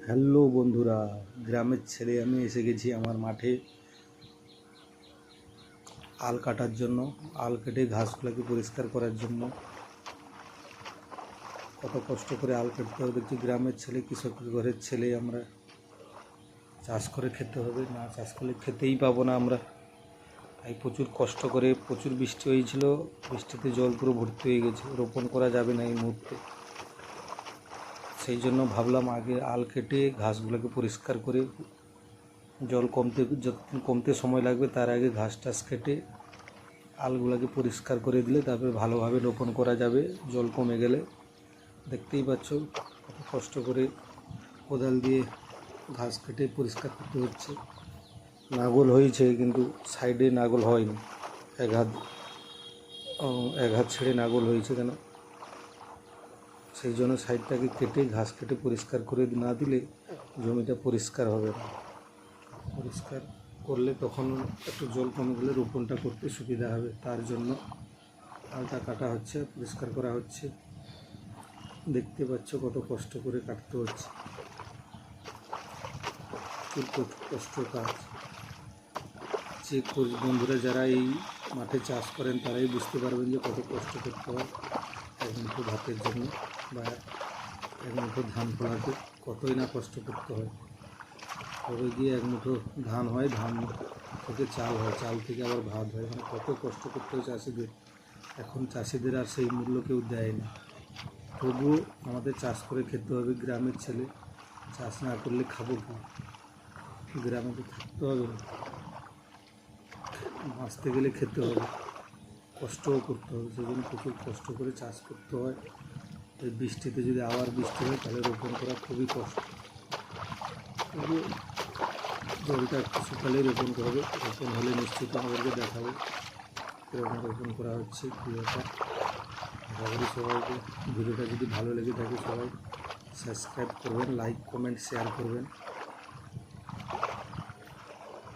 Hello বন্ধুরা, গ্রামের ছেলে আমি এসে গেছি আমার মাঠে আল কাটার জন্য। আল কেটে ঘাসগুলোকে পরিষ্কার করার জন্য। কত কষ্ট করে আল কাটতে হবে দেখছি। গ্রামের ছেলে, কৃষকের ঘরের ছেলে আমরা। চাষ করে খেতে হবে, না চাষ করলে খেতেই পাবো না আমরা। তাই প্রচুর কষ্ট করে, প্রচুর বৃষ্টি হয়েছিল, বৃষ্টিতে জল পুরো ভর্তি হয়ে গেছে, রোপণ করা যাবে না এই মুহূর্তে। সেই জন্য ভাবলাম আগে আল কেটে ঘাসগুলোকে পরিষ্কার করে, জল যতক্ষণ কমতে সময় লাগবে তার আগে ঘাস টাস কেটে আলগুলোকে পরিষ্কার করে দিলে তারপরে ভালোভাবে রোপণ করা যাবে জল কমে গেলে। দেখতেই পাচ্ছ কত কষ্ট করে কোদাল দিয়ে ঘাস কেটে পরিষ্কার করতে হচ্ছে। নাগল হয়েছে কিন্তু সাইডে নাগল হয়নি, এক হাত ছেড়ে নাগল হয়েছে কেন, সেই জন্য সাইডটাকে কেটে ঘাস কেটে পরিষ্কার করে না দিলে জমিটা পরিষ্কার হবে না। পরিষ্কার করলে তখন একটু জল কমে গেলে রোপণটা করতে সুবিধা হবে। তার জন্য আলটা কাটা হচ্ছে, পরিষ্কার করা হচ্ছে। দেখতে পাচ্ছ কত কষ্ট করে কাটতে হচ্ছে, খুব কষ্ট কাজ। যে বন্ধুরা যারা এই মাঠে চাষ করেন তারাই বুঝতে পারবেন যে কত কষ্ট করতে হয় এক মুঠো ভাতের জন্য, বা এক মুঠো ধান ফলাতে কতই না কষ্ট করতে হয়। তবে গিয়ে এক মুঠো ধান হয়, ধান থেকে চাল হয়, চাল থেকে আবার ভাত হয়। মানে কত কষ্ট করতে হয় চাষিদের। এখন চাষিদের আর সেই মূল্য কেউ দেয় না। তবুও আমাদের চাষ করে খেতে হবে। গ্রামের ছেলে, চাষ না করলে খাবো কি? গ্রামে তো থাকতে হবে, বাঁচতে গেলে খেতে হবে, কষ্টও করতে হবে। সেই জন্য প্রচুর কষ্ট করে চাষ করতে হয়। এই বৃষ্টিতে যদি আবার বৃষ্টি হয় তাহলে রোপণ করা খুবই কষ্ট। তবু জলটা একটু শুকালেই রোপণ করবে। রোপণ হলে নিশ্চিত আমাদেরকে দেখাবো কীরকম রোপণ করা হচ্ছে, কী ব্যাপার। আশা করি সবাইকে ভিডিওটা যদি ভালো লেগে থাকে সবাই সাবস্ক্রাইব করবেন, লাইক কমেন্ট শেয়ার করবেন।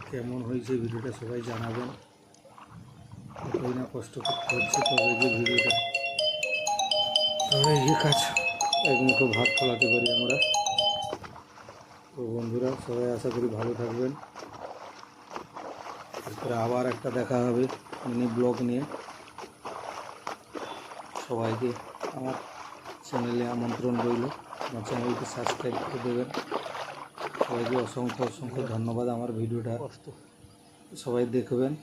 কেমন হয়েছে ভিডিওটা সবাই জানাবেন। কতই না কষ্ট করতে হচ্ছে, তবে যে কাজ এক মুঠো ভাত ফলাতে পারি আমরা। তো বন্ধুরা সবাই আশা করি ভালো থাকবেন। তারপরে আবার একটা দেখা হবে মিনি ব্লগ নিয়ে। সবাইকে আমার চ্যানেলে আমন্ত্রণ রইল, আমার চ্যানেলটি সাবস্ক্রাইব করে দেবেন। সবাইকে অসংখ্য অসংখ্য ধন্যবাদ। আমার ভিডিওটা সবাই দেখবেন।